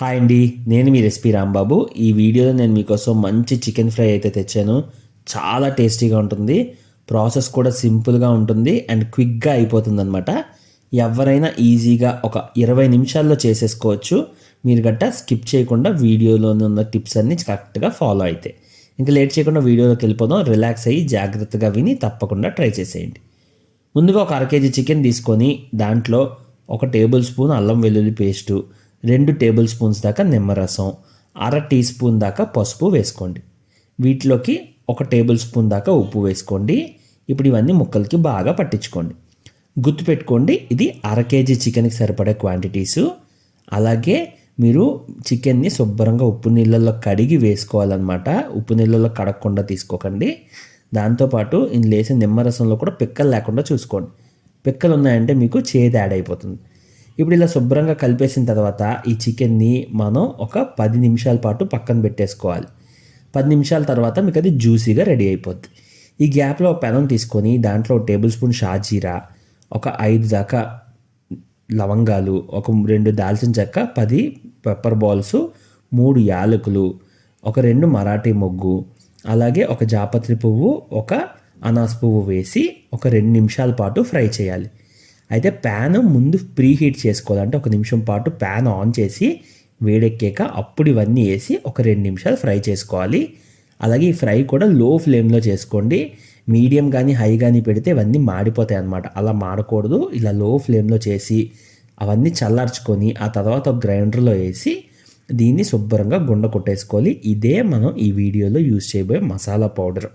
Hi అండి, నేను మీ recipe Rambabu. ఈ వీడియోలో నేను మీకోసం మంచి చికెన్ ఫ్రై అయితే తెచ్చాను. చాలా టేస్టీగా ఉంటుంది. ప్రాసెస్ కూడా సింపుల్గా ఉంటుంది అండ్ క్విక్గా అయిపోతుంది అనమాట. ఎవరైనా ఈజీగా ఒక 20 నిమిషాల్లో చేసేసుకోవచ్చు. మీరు గట్టా స్కిప్ చేయకుండా వీడియోలోనే ఉన్న టిప్స్ అన్నీ కరెక్ట్గా ఫాలో అయితే. ఇంకా లేట్ చేయకుండా వీడియోలోకి వెళ్ళిపోదాం. రిలాక్స్ అయ్యి జాగ్రత్తగా విని తప్పకుండా ట్రై చేసేయండి. ముందుగా ఒక అర కేజీ చికెన్ తీసుకొని దాంట్లో 1 టేబుల్ స్పూన్ అల్లం వెల్లుల్లి పేస్టు, 2 టేబుల్ స్పూన్స్ దాకా నిమ్మరసం, అర టీ స్పూన్ దాకా పసుపు వేసుకోండి. వీటిలోకి 1 టేబుల్ స్పూన్ దాకా ఉప్పు వేసుకోండి. ఇప్పుడు ఇవన్నీ ముక్కలకి బాగా పట్టించుకోండి. గుర్తుపెట్టుకోండి, ఇది అర కేజీ చికెన్కి సరిపడే క్వాంటిటీసు. అలాగే మీరు చికెన్ని శుభ్రంగా ఉప్పు నీళ్ళల్లో కడిగి వేసుకోవాలన్నమాట. ఉప్పు నీళ్ళల్లో కడగకుండా తీసుకోకండి. దాంతోపాటు ఇందులో వేసే నిమ్మరసంలో కూడా పిక్కలు లేకుండా చూసుకోండి. పిక్కలు ఉన్నాయంటే మీకు చేదు యాడ్ అయిపోతుంది. ఇప్పుడు ఇలా శుభ్రంగా కలిపేసిన తర్వాత ఈ చికెన్ని మనం ఒక 10 నిమిషాల పాటు పక్కన పెట్టేసుకోవాలి. 10 నిమిషాల తర్వాత మీకు అది జ్యూసీగా రెడీ అయిపోద్ది. ఈ గ్యాప్లో ఒక పెనం తీసుకొని దాంట్లో 1 టేబుల్ స్పూన్ షాజీరా, ఒక 5 దాకా లవంగాలు, ఒక 2 దాల్చిన చెక్క, 10 పెప్పర్ బాల్స్, 3 యాలకులు, ఒక 2 మరాఠీ మొగ్గు, అలాగే ఒక జాపత్రి పువ్వు, ఒక అనాస్ పువ్వు వేసి ఒక 2 నిమిషాల పాటు ఫ్రై చేయాలి. అయితే ప్యాన్ ముందు ప్రీ హీట్ చేసుకోవాలి. అంటే 1 నిమిషం పాటు ప్యాన్ ఆన్ చేసి వేడెక్కాక అప్పుడు ఇవన్నీ వేసి ఒక 2 నిమిషాలు ఫ్రై చేసుకోవాలి. అలాగే ఈ ఫ్రై కూడా లో ఫ్లేమ్లో చేసుకోండి. మీడియం కానీ హై కానీ పెడితే ఇవన్నీ మాడిపోతాయి అన్నమాట. అలా మాడకూడదు. ఇలా లో ఫ్లేమ్లో చేసి అవన్నీ చల్లార్చుకొని ఆ తర్వాత ఒక గ్రైండర్లో వేసి దీన్ని శుభ్రంగా గుండ కొట్టేసుకోవాలి. ఇదే మనం ఈ వీడియోలో యూజ్ చేయబోయే మసాలా పౌడర్.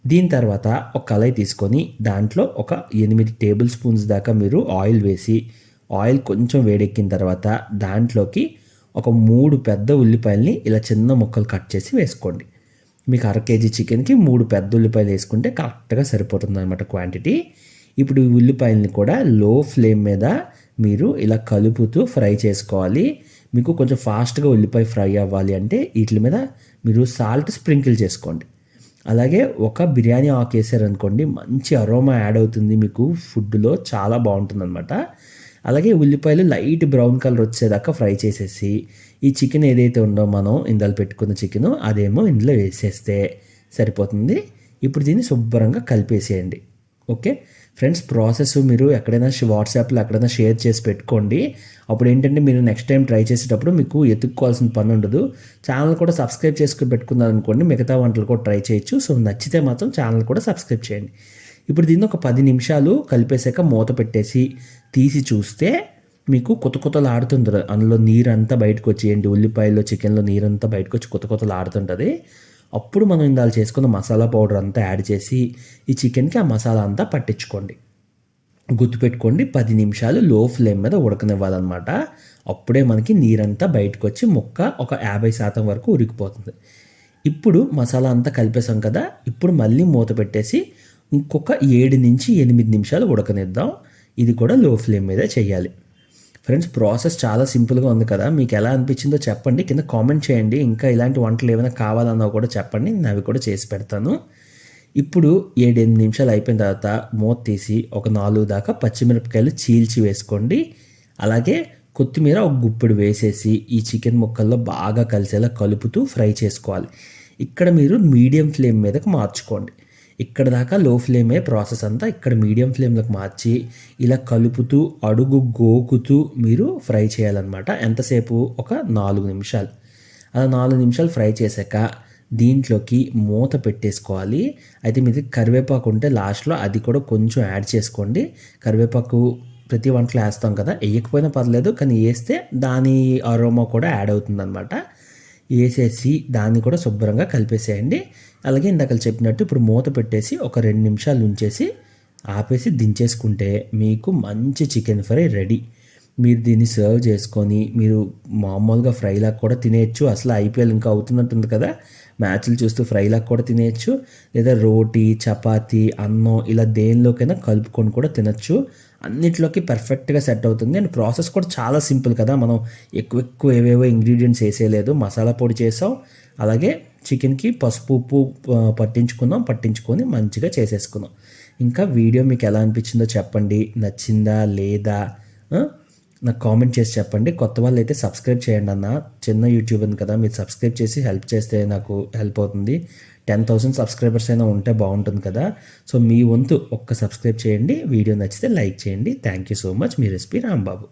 దీని తర్వాత ఒక కళాయి తీసుకొని దాంట్లో ఒక 8 టేబుల్ స్పూన్స్ దాకా మీరు ఆయిల్ వేసి, ఆయిల్ కొంచెం వేడెక్కిన తర్వాత దాంట్లోకి ఒక 3 పెద్ద ఉల్లిపాయల్ని ఇలా చిన్న ముక్కలు కట్ చేసి వేసుకోండి. మీకు అర కేజీ చికెన్కి 3 పెద్ద ఉల్లిపాయలు వేసుకుంటే కరెక్ట్గా సరిపోతుంది అనమాట క్వాంటిటీ. ఇప్పుడు ఈ ఉల్లిపాయల్ని కూడా లో ఫ్లేమ్ మీద మీరు ఇలా కలుపుతూ ఫ్రై చేసుకోవాలి. మీకు కొంచెం ఫాస్ట్గా ఉల్లిపాయ ఫ్రై అవ్వాలి అంటే వీటి మీద మీరు సాల్ట్ స్ప్రింకిల్ చేసుకోండి. అలాగే ఒక బిర్యానీ ఆకు వేసారనుకోండి, మంచి అరోమా యాడ్ అవుతుంది, మీకు ఫుడ్లో చాలా బాగుంటుంది అనమాట. అలాగే ఉల్లిపాయలు లైట్ బ్రౌన్ కలర్ వచ్చేదాకా ఫ్రై చేసేసి ఈ చికెన్ ఏదైతే ఉందో మనం ఇందులో పెట్టుకున్న చికెన్ అదేమో ఇందులో వేసేస్తే సరిపోతుంది. ఇప్పుడు దీన్ని శుభ్రంగా కలిపేసేయండి. ఓకే ఫ్రెండ్స్, ప్రాసెస్ మీరు ఎక్కడైనా వాట్సాప్లో ఎక్కడైనా షేర్ చేసి పెట్టుకోండి. అప్పుడు ఏంటంటే మీరు నెక్స్ట్ టైం ట్రై చేసేటప్పుడు మీకు ఎత్తుక్కోవాల్సిన పని ఉండదు. ఛానల్ కూడా సబ్స్క్రైబ్ చేసుకుని పెట్టుకున్నారనుకోండి, మిగతా వంటలు కూడా ట్రై చేయొచ్చు. సో నచ్చితే మాత్రం ఛానల్ కూడా సబ్స్క్రైబ్ చేయండి. ఇప్పుడు దీన్ని ఒక 10 నిమిషాలు కలిపేసాక మూత పెట్టేసి తీసి చూస్తే మీకు కొత్తలు ఆడుతుంటుంది. అందులో నీరంతా బయటకు వచ్చేయండి. ఉల్లిపాయల్లో చికెన్లో నీరంతా బయటకు వచ్చి కొత్తలు ఆడుతుంటుంది. అప్పుడు మనం ఇందాక చేసుకున్న మసాలా పౌడర్ అంతా యాడ్ చేసి ఈ చికెన్కి ఆ మసాలా అంతా పట్టించుకోండి. గుర్తుపెట్టుకోండి, 10 నిమిషాలు లో ఫ్లేమ్ మీద ఉడకనివ్వాలన్నమాట. అప్పుడే మనకి నీరంతా బయటకు వచ్చి ముక్క ఒక 50% వరకు ఉడికిపోతుంది. ఇప్పుడు మసాలా అంతా కలిపేసాం కదా, ఇప్పుడు మళ్ళీ మూత పెట్టేసి ఇంకొక 7 నుంచి 8 నిమిషాలు ఉడకనిద్దాం. ఇది కూడా లో ఫ్లేమ్ మీద చేయాలి. ఫ్రెండ్స్, ప్రాసెస్ చాలా సింపుల్గా ఉంది కదా, మీకు ఎలా అనిపించిందో చెప్పండి, కింద కామెంట్ చేయండి. ఇంకా ఇలాంటి వంటలు ఏమైనా కావాలన్నా కూడా చెప్పండి, నేను అవి కూడా చేసి పెడతాను. ఇప్పుడు 7-8 నిమిషాలు అయిపోయిన తర్వాత మూత తీసి ఒక 4 దాకా పచ్చిమిరపకాయలు చీల్చి వేసుకోండి. అలాగే కొత్తిమీర ఒక గుప్పెడు వేసేసి ఈ చికెన్ ముక్కల్లో బాగా కలిసేలా కలుపుతూ ఫ్రై చేసుకోవాలి. ఇక్కడ మీరు మీడియం ఫ్లేమ్ మీదకి మార్చుకోండి. ఇక్కడ దాకా లో ఫ్లేమే ప్రాసెస్ అంతా, ఇక్కడ మీడియం ఫ్లేమ్లోకి మార్చి ఇలా కలుపుతూ అడుగు గోకుతూ మీరు ఫ్రై చేయాలన్నమాట. ఎంతసేపు? ఒక 4 నిమిషాలు. అలా 4 నిమిషాలు ఫ్రై చేశాక దీంట్లోకి మూత పెట్టేసుకోవాలి. అయితే మీది కరివేపాకు ఉంటే లాస్ట్లో అది కూడా కొంచెం యాడ్ చేసుకోండి. కరివేపాకు ప్రతి వంటలో వేస్తాం కదా, వేయకపోయినా పర్లేదు, కానీ వేస్తే దాని అరోమా కూడా యాడ్ అవుతుందన్నమాట. వేసేసి దాన్ని కూడా శుభ్రంగా కలిపేసేయండి. అలాగే ఇందాక చెప్పినట్టు ఇప్పుడు మూత పెట్టేసి ఒక 2 నిమిషాలు ఉంచేసి ఆపేసి దించేసుకుంటే మీకు మంచి చికెన్ ఫ్రై రెడీ. మీరు దీన్ని సర్వ్ చేసుకొని మీరు మామూలుగా ఫ్రైలాగా కూడా తినేయచ్చు. అసలు ఐపీఎల్ ఇంకా అవుతున్నట్టుంది కదా, మ్యాచ్లు చూస్తూ ఫ్రైలాగా కూడా తినేయచ్చు. లేదా రోటీ, చపాతీ, అన్నం ఇలా దేనిలోకైనా కలుపుకొని కూడా తినచ్చు. అన్నిట్లోకి పర్ఫెక్ట్గా సెట్ అవుతుంది. అండ్ ప్రాసెస్ కూడా చాలా సింపుల్ కదా, మనం ఎక్కువ ఏవేవో ఇంగ్రీడియంట్స్ వేసేయలేదు. మసాలా పొడి చేసాం, అలాగే చికెన్కి పసుపు ఉప్పు పట్టించుకొని మంచిగా చేసేసుకున్నాం. ఇంకా వీడియో మీకు ఎలా అనిపించిందో చెప్పండి. నచ్చిందా లేదా? నాకు కామెంట్ చేసి చెప్పండి. కొత్త వాళ్ళైతే సబ్స్క్రైబ్ చేయండి అన్న. చిన్న యూట్యూబర్ కదా, మీరు సబ్స్క్రైబ్ చేసి హెల్ప్ చేస్తే నాకు హెల్ప్ అవుతుంది. 10,000 సబ్స్క్రైబర్స్ అయినా ఉంటే బాగుంటుంది కదా. సో మీ వంతు ఒక్క సబ్స్క్రైబ్ చేయండి. వీడియో నచ్చితే లైక్ చేయండి. Thank you so much. Me recipe Rambabu.